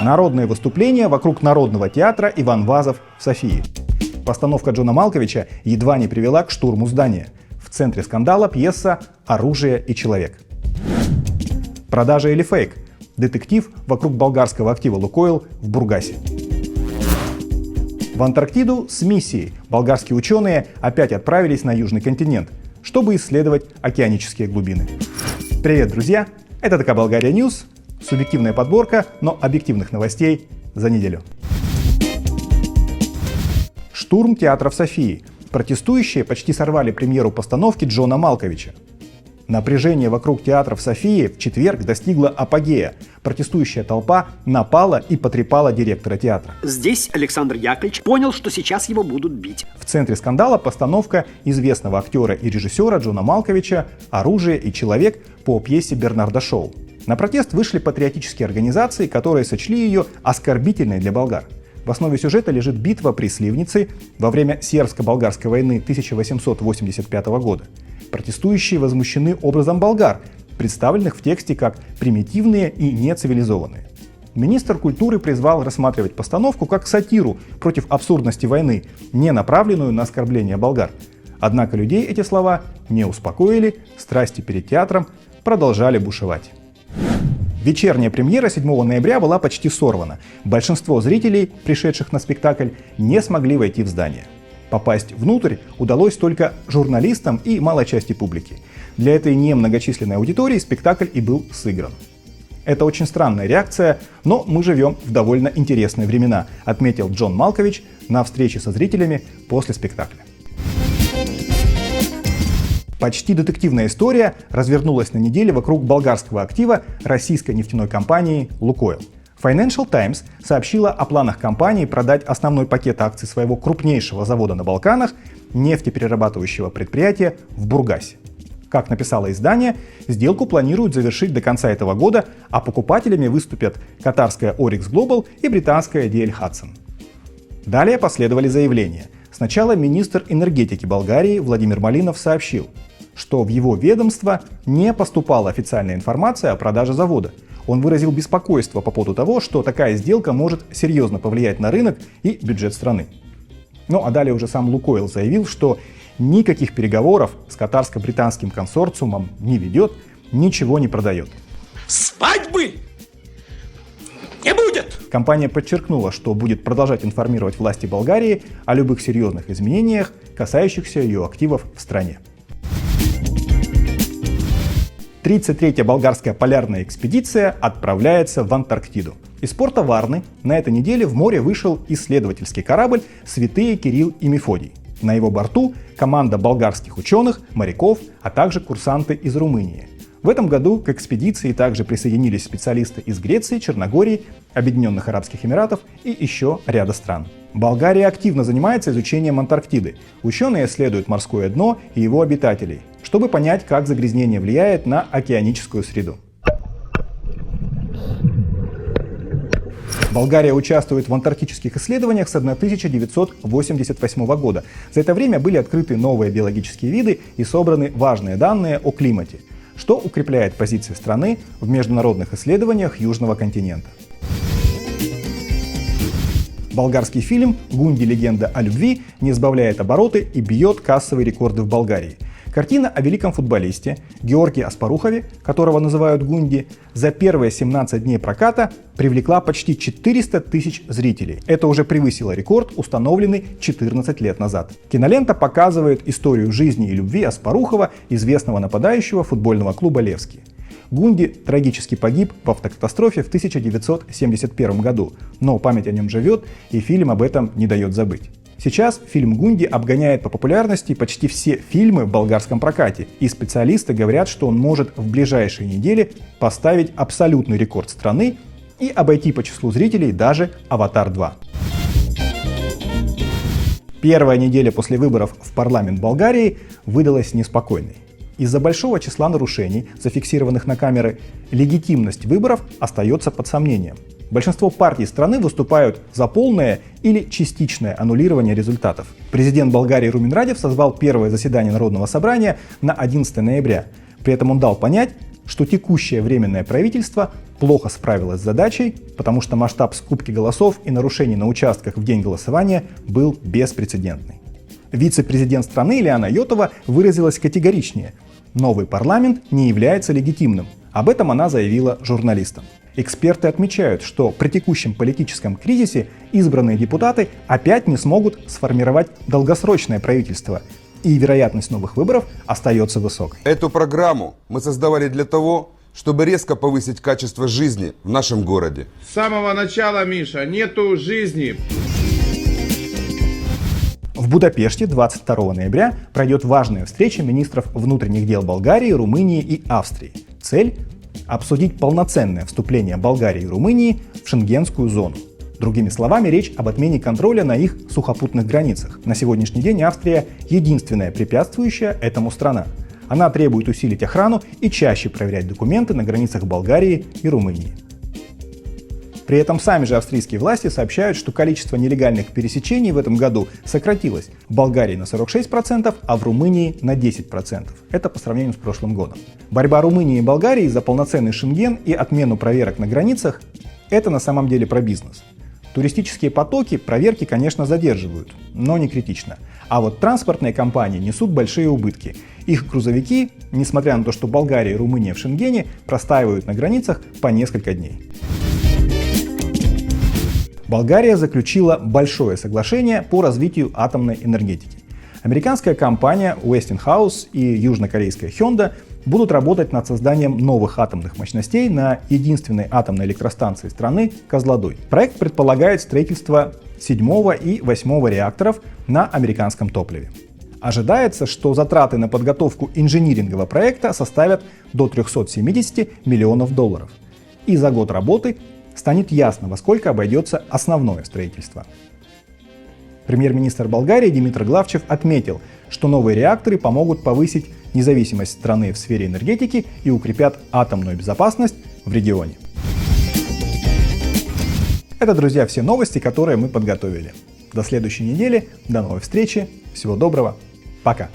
Народное выступление вокруг Народного театра «Иван Вазов» в Софии. Постановка Джона Малковича едва не привела к штурму здания. В центре скандала пьеса «Оружие и человек». Продажа или фейк? Детектив вокруг болгарского актива «Лукойл» в Бургасе. В Антарктиду с миссией болгарские ученые опять отправились на южный континент, чтобы исследовать океанические глубины. Привет, друзья! Это ТК Болгария Ньюс. Субъективная подборка, но объективных новостей за неделю. Штурм театра в Софии. Протестующие почти сорвали премьеру постановки Джона Малковича. Напряжение вокруг театра в Софии в четверг достигло апогея. Протестующая толпа напала и потрепала директора театра. Здесь Александр Яковлевич понял, что сейчас его будут бить. В центре скандала постановка известного актера и режиссера Джона Малковича «Оружие и человек» по пьесе Бернарда Шоу. На протест вышли патриотические организации, которые сочли ее оскорбительной для болгар. В основе сюжета лежит битва при Сливнице во время сербско-болгарской войны 1885 года. Протестующие возмущены образом болгар, представленных в тексте как примитивные и нецивилизованные. Министр культуры призвал рассматривать постановку как сатиру против абсурдности войны, не направленную на оскорбление болгар. Однако людей эти слова не успокоили, страсти перед театром продолжали бушевать. Вечерняя премьера 7 ноября была почти сорвана. Большинство зрителей, пришедших на спектакль, не смогли войти в здание. Попасть внутрь удалось только журналистам и малой части публики. Для этой немногочисленной аудитории спектакль и был сыгран. Это очень странная реакция, но мы живем в довольно интересные времена, отметил Джон Малкович на встрече со зрителями после спектакля. Почти детективная история развернулась на неделе вокруг болгарского актива российской нефтяной компании «Лукойл». Financial Times сообщила о планах компании продать основной пакет акций своего крупнейшего завода на Балканах, нефтеперерабатывающего предприятия в Бургасе. Как написало издание, сделку планируют завершить до конца этого года, а покупателями выступят катарская Oryx Global и британская DL Hudson. Далее последовали заявления. Сначала министр энергетики Болгарии Владимир Малинов сообщил, что в его ведомство не поступала официальная информация о продаже завода. Он выразил беспокойство по поводу того, что такая сделка может серьезно повлиять на рынок и бюджет страны. Ну а далее уже сам Лукойл заявил, что никаких переговоров с катарско-британским консорциумом не ведет, ничего не продает. Свадьбы не будет! Компания подчеркнула, что будет продолжать информировать власти Болгарии о любых серьезных изменениях, касающихся ее активов в стране. 33-я болгарская полярная экспедиция отправляется в Антарктиду. Из порта Варны на этой неделе в море вышел исследовательский корабль «Святые Кирилл и Мефодий». На его борту команда болгарских ученых, моряков, а также курсанты из Румынии. В этом году к экспедиции также присоединились специалисты из Греции, Черногории, Объединенных Арабских Эмиратов и еще ряда стран. Болгария активно занимается изучением Антарктиды. Ученые исследуют морское дно и его обитателей, чтобы понять, как загрязнение влияет на океаническую среду. Болгария участвует в антарктических исследованиях с 1988 года. За это время были открыты новые биологические виды и собраны важные данные о климате, что укрепляет позиции страны в международных исследованиях Южного континента. Болгарский фильм «Гунди. Легенда о любви» не сбавляет обороты и бьет кассовые рекорды в Болгарии. Картина о великом футболисте Георгии Аспарухове, которого называют Гунди, за первые 17 дней проката привлекла почти 400 тысяч зрителей. Это уже превысило рекорд, установленный 14 лет назад. Кинолента показывает историю жизни и любви Аспарухова, известного нападающего футбольного клуба «Левски». Гунди трагически погиб в автокатастрофе в 1971 году, но память о нем живет, и фильм об этом не дает забыть. Сейчас фильм «Гунди» обгоняет по популярности почти все фильмы в болгарском прокате, и специалисты говорят, что он может в ближайшие недели поставить абсолютный рекорд страны и обойти по числу зрителей даже «Аватар 2». Первая неделя после выборов в парламент Болгарии выдалась неспокойной. Из-за большого числа нарушений, зафиксированных на камеры, легитимность выборов остается под сомнением. Большинство партий страны выступают за полное или частичное аннулирование результатов. Президент Болгарии Румен Радев созвал первое заседание Народного собрания на 11 ноября. При этом он дал понять, что текущее временное правительство плохо справилось с задачей, потому что масштаб скупки голосов и нарушений на участках в день голосования был беспрецедентный. Вице-президент страны Ильяна Йотова выразилась категоричнее. Новый парламент не является легитимным. Об этом она заявила журналистам. Эксперты отмечают, что при текущем политическом кризисе избранные депутаты опять не смогут сформировать долгосрочное правительство, и вероятность новых выборов остается высокой. Эту программу мы создавали для того, чтобы резко повысить качество жизни в нашем городе. С самого начала, Миша, нету жизни. В Будапеште 22 ноября пройдет важная встреча министров внутренних дел Болгарии, Румынии и Австрии. Цель – обсудить полноценное вступление Болгарии и Румынии в шенгенскую зону. Другими словами, речь об отмене контроля на их сухопутных границах. На сегодняшний день Австрия – единственная препятствующая этому страна. Она требует усилить охрану и чаще проверять документы на границах Болгарии и Румынии. При этом сами же австрийские власти сообщают, что количество нелегальных пересечений в этом году сократилось в Болгарии на 46%, а в Румынии на 10%. Это по сравнению с прошлым годом. Борьба Румынии и Болгарии за полноценный Шенген и отмену проверок на границах – это на самом деле про бизнес. Туристические потоки проверки, конечно, задерживают, но не критично. А вот транспортные компании несут большие убытки. Их грузовики, несмотря на то, что Болгария и Румыния в Шенгене, простаивают на границах по несколько дней. Болгария заключила большое соглашение по развитию атомной энергетики. Американская компания Westinghouse и южнокорейская Hyundai будут работать над созданием новых атомных мощностей на единственной атомной электростанции страны Козлодуй. Проект предполагает строительство 7 и 8 реакторов на американском топливе. Ожидается, что затраты на подготовку инжинирингового проекта составят до 370 миллионов долларов. И за год работы станет ясно, во сколько обойдется основное строительство. Премьер-министр Болгарии Димитр Главчев отметил, что новые реакторы помогут повысить независимость страны в сфере энергетики и укрепят атомную безопасность в регионе. Это, друзья, все новости, которые мы подготовили. До следующей недели, до новой встречи, всего доброго, пока!